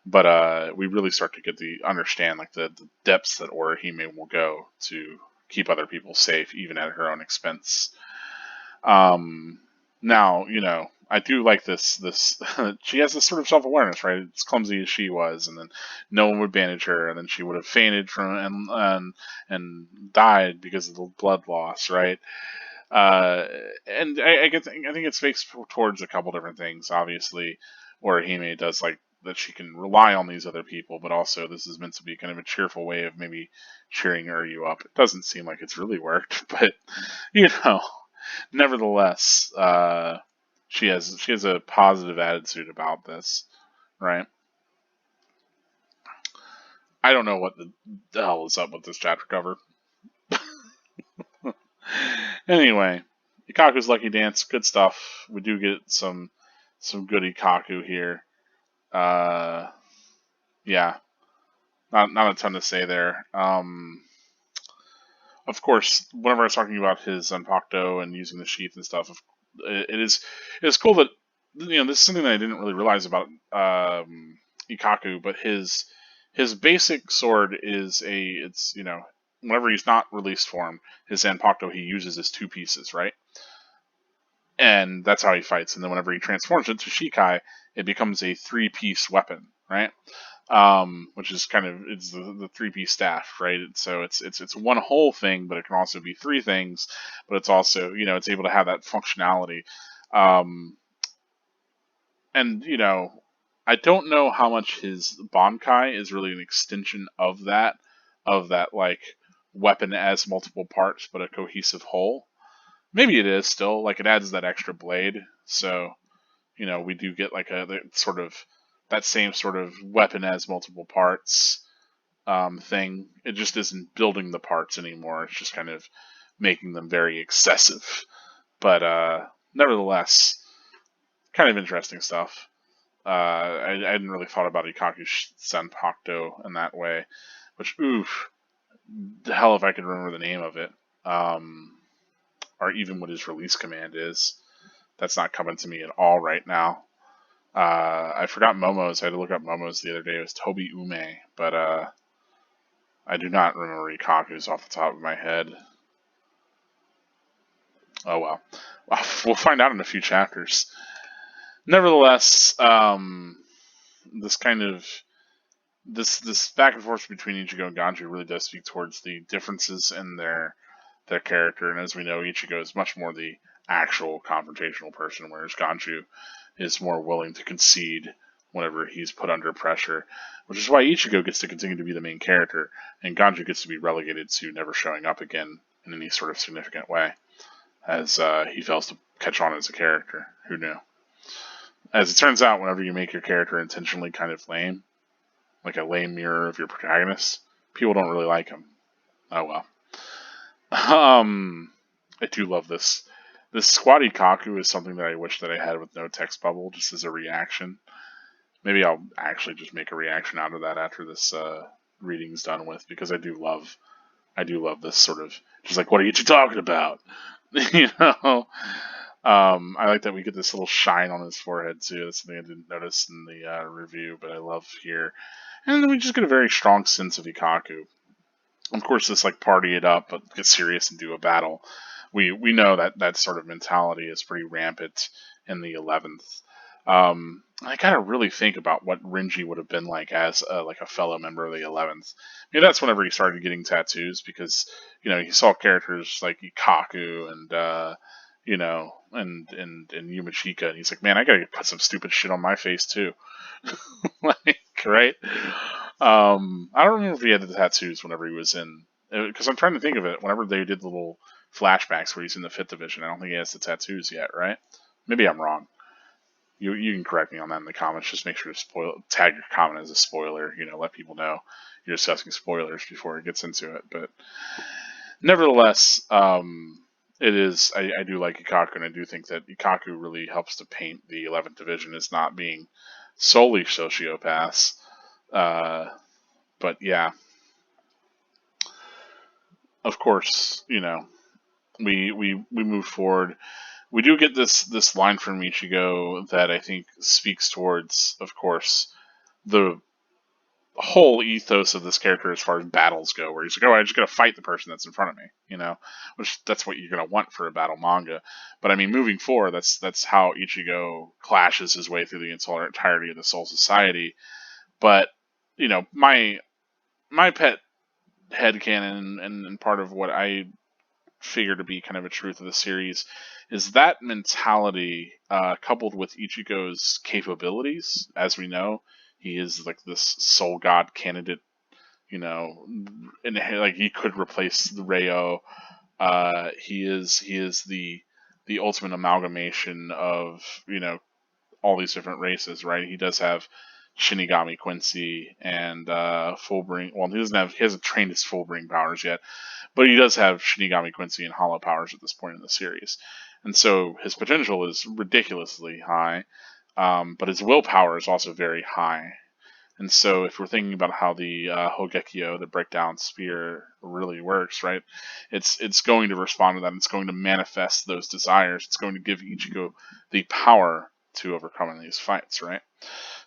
But we really start to get the understand like the depths that Orihime will go to keep other people safe, even at her own expense. Now, I do like this. She has this sort of self awareness, right? As clumsy as she was, and then no one would bandage her, and then she would have fainted from and died because of the blood loss, right? Uh, and I think it speaks towards a couple different things. Obviously, Orihime does like that she can rely on these other people, but also this is meant to be kind of a cheerful way of maybe cheering Uryu up. It doesn't seem like it's really worked, but you know, nevertheless, she has a positive attitude about this, right? I don't know what the hell is up with this chapter cover. Anyway, Ikaku's Lucky Dance, good stuff. We do get some good Ikaku here. Uh, yeah, not a ton to say there. Of course, whenever I was talking about his Zanpakuto and using the sheath and stuff, it is cool that this is something that I didn't really realize about Ikaku, but his basic sword is whenever he's not released form, his Zanpakuto he uses as two pieces, right? And that's how he fights. And then whenever he transforms it to Shikai, it becomes a three-piece weapon, right? Which is kind of it's the three-piece staff, right? So it's one whole thing, but it can also be three things. But it's also it's able to have that functionality. Um, and I don't know how much his Bankai is really an extension of that like weapon as multiple parts, but a cohesive whole. Maybe it is still like it adds that extra blade, so we do get like sort of that same sort of weapon as multiple parts thing. It just isn't building the parts anymore. It's just kind of making them very excessive. But nevertheless, kind of interesting stuff. I hadn't really thought about Ikaku's Zanpakuto in that way, which oof, the hell if I could remember the name of it, or even what his release command is. That's not coming to me at all right now. I forgot Momo's. I had to look up Momo's the other day. It was Tobi Ume, but I do not remember Ikaku's off the top of my head. Oh well. We'll find out in a few chapters. Nevertheless, this kind of this back and forth between Ichigo and Ganju really does speak towards the differences in their character, and as we know, Ichigo is much more the actual confrontational person, whereas Ganju is more willing to concede whenever he's put under pressure, which is why Ichigo gets to continue to be the main character, and Ganju gets to be relegated to never showing up again in any sort of significant way, as he fails to catch on as a character. Who knew? As it turns out, whenever you make your character intentionally kind of lame, like a lame mirror of your protagonist, people don't really like him. Oh well. I do love this. This squatty Kaku is something that I wish that I had with no text bubble, just as a reaction. Maybe I'll actually just make a reaction out of that after this reading's done with, because I do love this sort of just like, what are you two talking about? you know. I like that we get this little shine on his forehead too. That's something I didn't notice in the review, but I love here. And then we just get a very strong sense of Ikaku. Of course, this like party it up, but get serious and do a battle. We know that that sort of mentality is pretty rampant in the 11th. I gotta really think about what Renji would have been like as like a fellow member of the 11th. Maybe that's whenever he started getting tattoos, because he saw characters like Ikaku and and Yumachika, and he's like, man, I gotta put some stupid shit on my face too. Like, right? I don't remember if he had the tattoos whenever he was in, because I'm trying to think of it. Whenever they did the little flashbacks where he's in the 5th division, I don't think he has the tattoos yet, right? Maybe I'm wrong. You can correct me on that in the comments. Just make sure to tag your comment as a spoiler. Let people know you're discussing spoilers before it gets into it. But nevertheless, it is. I do like Ikaku, and I do think that Ikaku really helps to paint the 11th division as not being solely sociopaths. But yeah, of course, we move forward. We do get this line from Ichigo that I think speaks towards, of course, the whole ethos of this character as far as battles go, where he's like, "Oh, I just gotta fight the person that's in front of me," which that's what you're gonna want for a battle manga. But I mean, moving forward, that's how Ichigo clashes his way through the entirety of the Soul Society. But my pet headcanon and part of what I figure to be kind of a truth of the series is that mentality, coupled with Ichigo's capabilities. As we know, he is like this soul god candidate, and like he could replace the Reo. He is the ultimate amalgamation of all these different races, right? He does have Shinigami Quincy and Fullbring. Well, he hasn't trained his Fullbring powers yet, but he does have Shinigami Quincy and Hollow powers at this point in the series, and so his potential is ridiculously high. But his willpower is also very high. And so, if we're thinking about how the Hogekyo, the breakdown spear, really works, right? It's going to respond to that. It's going to manifest those desires. It's going to give Ichigo the power to overcome in these fights, right?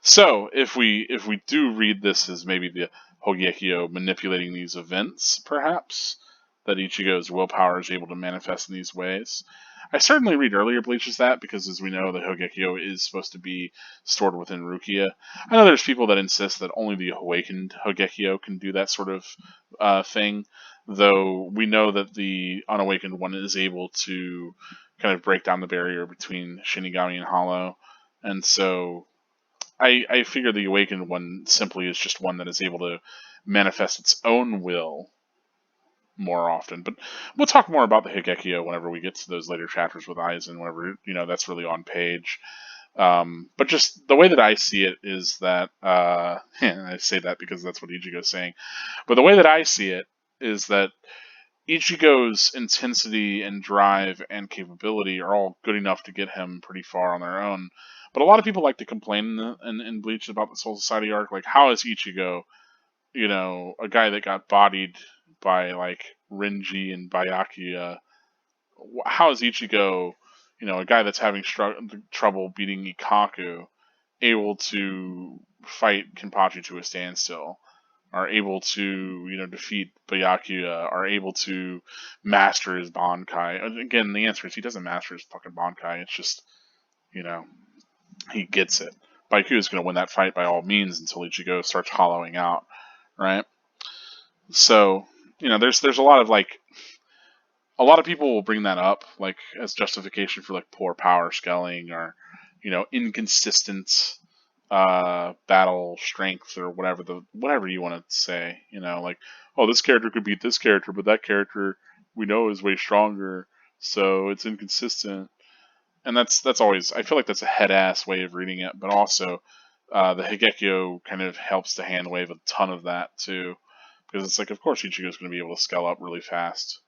So, if we do read this as maybe the Hogekyo manipulating these events, perhaps that Ichigo's willpower is able to manifest in these ways. I certainly read earlier Bleach as that, because as we know, the Hogekyo is supposed to be stored within Rukia. I know there's people that insist that only the awakened Hogekyo can do that sort of thing, though we know that the unawakened one is able to kind of break down the barrier between Shinigami and Hollow, and so I figure the awakened one simply is just one that is able to manifest its own will more often. But we'll talk more about the Higekio whenever we get to those later chapters with Aizen, whenever that's really on page. But just the way that I see it is that, and I say that because that's what Ichigo's saying, but the way that I see it is that Ichigo's intensity and drive and capability are all good enough to get him pretty far on their own. But a lot of people like to complain in Bleach about the Soul Society arc, like, how is Ichigo, a guy that got bodied by like Renji and Byakuya, how is Ichigo, a guy that's having trouble beating Ikaku, able to fight Kenpachi to a standstill, are able to, defeat Byakuya, are able to master his Bankai? Again, the answer is he doesn't master his fucking Bankai. It's just, you know, he gets it. Byakuya is going to win that fight by all means until Ichigo starts hollowing out, right? So, there's a lot of people will bring that up like as justification for like poor power scaling or inconsistent battle strength or whatever you want to say. Like, oh, this character could beat this character, but that character we know is way stronger, so it's inconsistent. And that's always, I feel like that's a head ass way of reading it, but also the Higekyo kind of helps to hand wave a ton of that too, because it's like, of course Ichigo's going to be able to scale up really fast.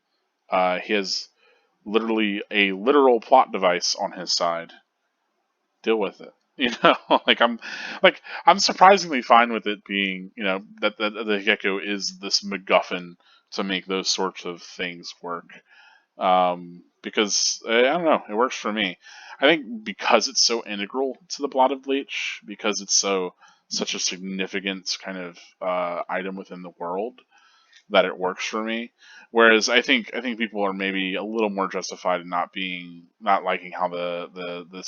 He has literally a literal plot device on his side. Deal with it. You know, I'm surprisingly fine with it being, that the gecko is this MacGuffin to make those sorts of things work. Because I don't know, it works for me. I think because it's so integral to the plot of Bleach, because it's such a significant kind of item within the world, that it works for me. Whereas I think people are maybe a little more justified in not liking how the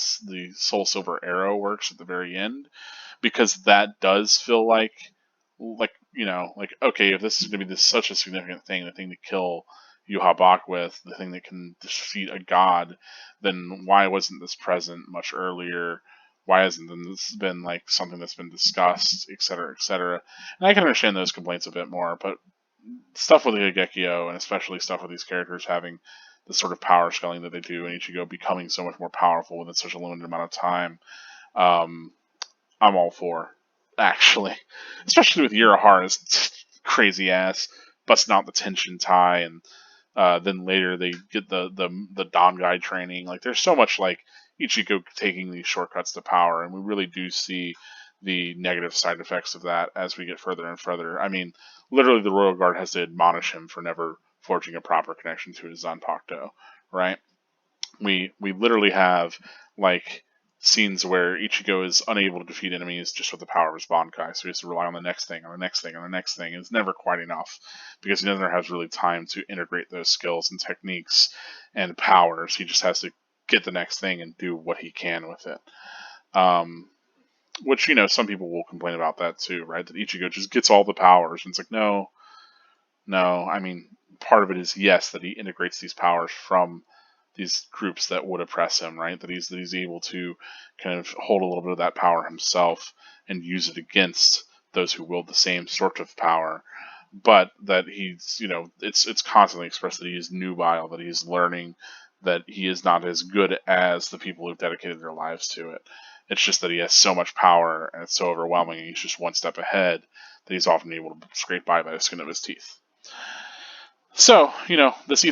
Soul Silver arrow works at the very end, because that does feel like okay, if this is going to be such a significant thing, the thing to kill Yuhabak with, the thing that can defeat a god, then why wasn't this present much earlier? Why hasn't this been like something that's been discussed, et cetera, et cetera? And I can understand those complaints a bit more, but stuff with Higekio, and especially stuff with these characters having the sort of power scaling that they do, and Ichigo becoming so much more powerful within such a limited amount of time, um, I'm all for, actually. Especially with Yurahara's crazy ass busting out the tension tie, and then later they get the Dangai training. Like, there's so much like Ichigo taking these shortcuts to power, and we really do see the negative side effects of that as we get further and further. I mean, literally, the Royal Guard has to admonish him for never forging a proper connection to his Zanpakuto, right? We literally have like scenes where Ichigo is unable to defeat enemies just with the power of his Bankai, so he has to rely on the next thing, on the next thing, on the next thing. It's never quite enough because he never has really time to integrate those skills and techniques and powers. He just has to get the next thing and do what he can with it. Um, which some people will complain about that too, right? That Ichigo just gets all the powers, and it's like no. I mean, part of it is yes that he integrates these powers from these groups that would oppress him, right? That he's able to kind of hold a little bit of that power himself and use it against those who wield the same sort of power. But that he's, it's constantly expressed that he is nubile, that he's learning, that he is not as good as the people who've dedicated their lives to it. It's just that he has so much power and it's so overwhelming, and he's just one step ahead that he's often able to scrape by the skin of his teeth. So, this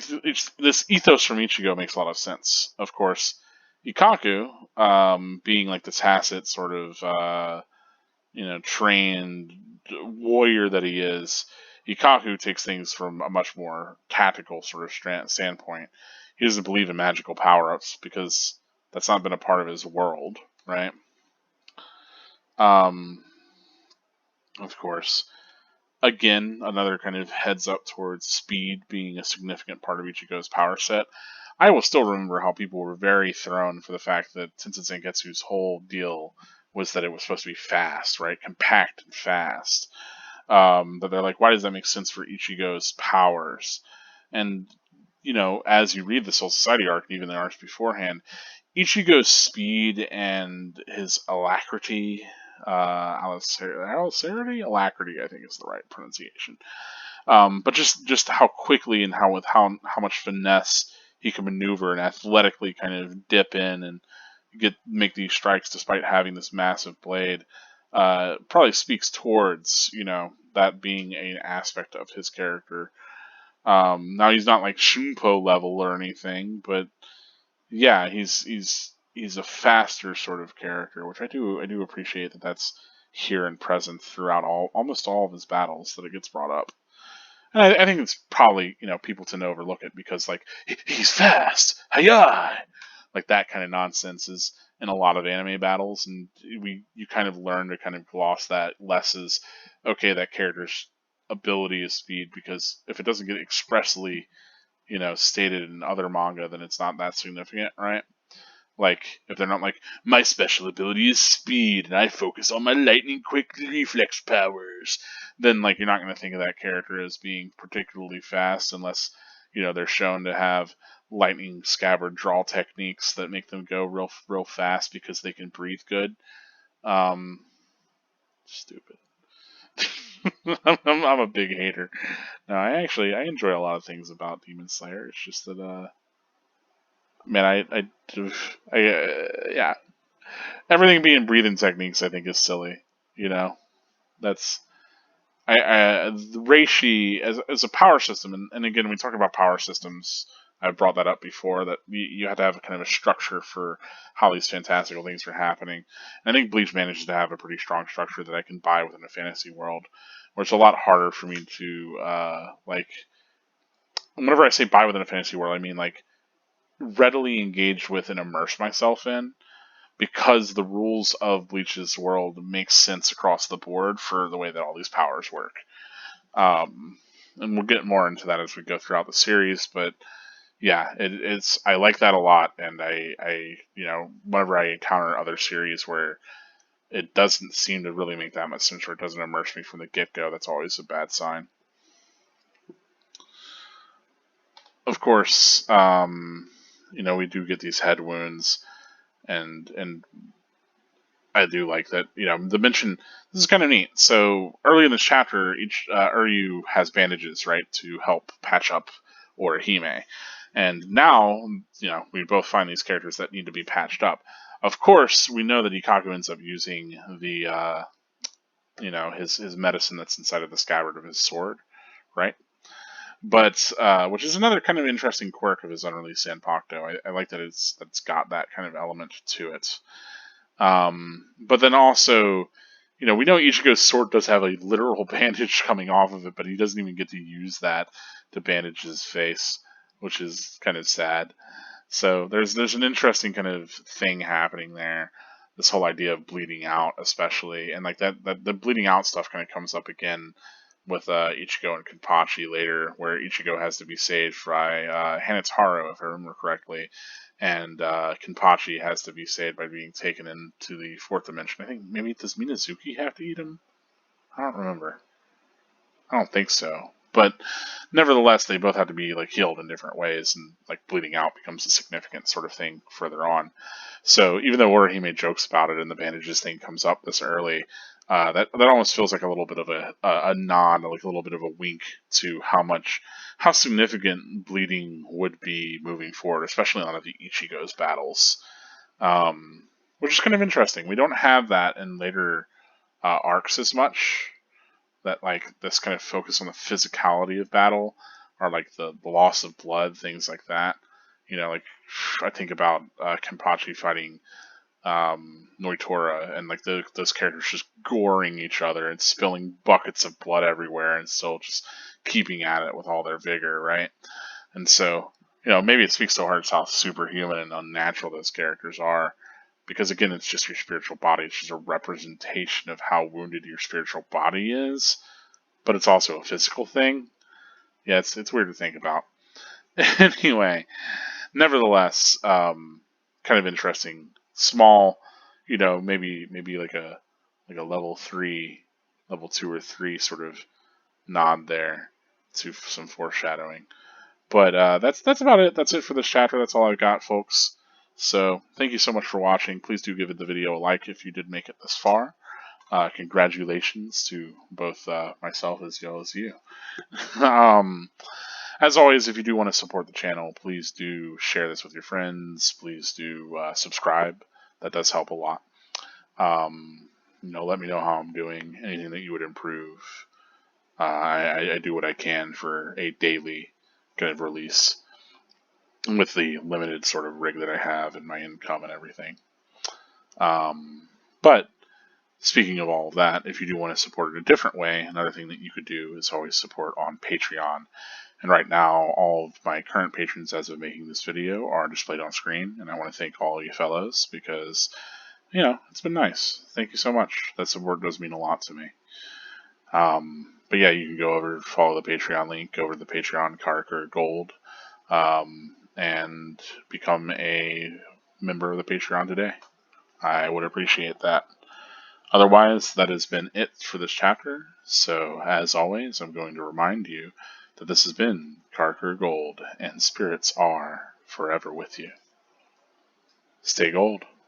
ethos from Ichigo makes a lot of sense. Of course, Ikaku, being like the tacit sort of, trained warrior that he is, Ikaku takes things from a much more tactical sort of standpoint. He doesn't believe in magical power-ups because that's not been a part of his world, right? Um, of course. Again, another kind of heads up towards speed being a significant part of Ichigo's power set. I will still remember how people were very thrown for the fact that Tensei Zangetsu's whole deal was that it was supposed to be fast, right? Compact and fast. But they're like, why does that make sense for Ichigo's powers? And, as you read the Soul Society arc, and even the arcs beforehand, Ichigo's speed and his alacrity, alacrity, I think is the right pronunciation. But just how quickly and how much finesse he can maneuver and athletically kind of dip in and make these strikes despite having this massive blade, probably speaks towards that being an aspect of his character. Now he's not like Shunpo level or anything, but yeah, he's a faster sort of character, which I do appreciate that that's here and present throughout almost all of his battles that it gets brought up. And I think it's probably people tend to overlook it because like he's fast, hiya, like that kind of nonsense is in a lot of anime battles, and you kind of learn to kind of gloss that less as okay, that character's ability is speed, because if it doesn't get expressly stated in other manga, then it's not that significant, right? Like, if they're not like, my special ability is speed and I focus on my lightning quick reflex powers, then, like, you're not going to think of that character as being particularly fast unless, they're shown to have lightning scabbard draw techniques that make them go real fast because they can breathe good. Um, Stupid. I'm a big hater. No, I enjoy a lot of things about Demon Slayer. It's just that, man, yeah, everything being breathing techniques, I think, is silly. That's the Reishi as a power system, and again, we talk about power systems I've brought that up before, that you have to have a kind of a structure for how these fantastical things are happening. And I think Bleach manages to have a pretty strong structure that I can buy within a fantasy world, where it's a lot harder for me to like. Whenever I say buy within a fantasy world, I mean like readily engage with and immerse myself in, because the rules of Bleach's world make sense across the board for the way that all these powers work. Um, and we'll get more into that as we go throughout the series, but yeah, it's I like that a lot, and I whenever I encounter other series where it doesn't seem to really make that much sense, or it doesn't immerse me from the get go, that's always a bad sign. Of course, we do get these head wounds, and I do like that. The mention, this is kind of neat. So early in this chapter, each Uryu has bandages, right, to help patch up Orihime, and now we both find these characters that need to be patched up. Of course, we know that Ikaku ends up using the his medicine that's inside of the scabbard of his sword, right? But which is another kind of interesting quirk of his unreleased Zanpakuto. I like that that's got that kind of element to it. But then also, we know Ichigo's sword does have a literal bandage coming off of it, but he doesn't even get to use that to bandage his face, which is kind of sad. So there's an interesting kind of thing happening there. This whole idea of bleeding out, especially, and like that the bleeding out stuff kind of comes up again with Ichigo and Kenpachi later, where Ichigo has to be saved by Hanataro, if I remember correctly, and Kenpachi has to be saved by being taken into the fourth dimension. I think maybe does Minazuki have to eat him? I don't remember. I don't think so. But nevertheless, they both have to be like healed in different ways, and like bleeding out becomes a significant sort of thing further on. So even though Orihime jokes about it and the bandages thing comes up this early, that almost feels like a little bit of a nod, like a little bit of a wink to how significant bleeding would be moving forward, especially on the Ichigo's battles, which is kind of interesting. We don't have that in later arcs as much. That like this kind of focus on the physicality of battle, or like the loss of blood, things like that. Like I think about Kenpachi fighting Noitora, and like those characters just goring each other and spilling buckets of blood everywhere, and still just keeping at it with all their vigor, right? And so, maybe it speaks to how superhuman and unnatural those characters are, because again, it's just your spiritual body. It's just a representation of how wounded your spiritual body is, but it's also a physical thing. Yeah, it's weird to think about. Anyway, nevertheless, kind of interesting. Small, maybe like a level 3, level 2 or 3 sort of nod there to some foreshadowing. But that's about it. That's it for this chapter. That's all I've got, folks. So thank you so much for watching. Please do give the video a like if you did make it this far. Congratulations to both myself as well as you. As always, if you do want to support the channel, please do share this with your friends. Please do subscribe. That does help a lot. Let me know how I'm doing. Anything that you would improve. I do what I can for a daily kind of release with the limited sort of rig that I have and my income and everything. But speaking of all of that, if you do want to support it a different way, another thing that you could do is always support on Patreon. And right now, all of my current patrons as of making this video are displayed on screen, and I want to thank all you fellows because, it's been nice. Thank you so much. That support does mean a lot to me. But yeah, you can go over, follow the Patreon link, go over to the Patreon, Karker Gold, and become a member of the Patreon today. I would appreciate that. Otherwise, that has been it for this chapter. So, as always, I'm going to remind you that this has been Karker Gold, and spirits are forever with you. Stay gold.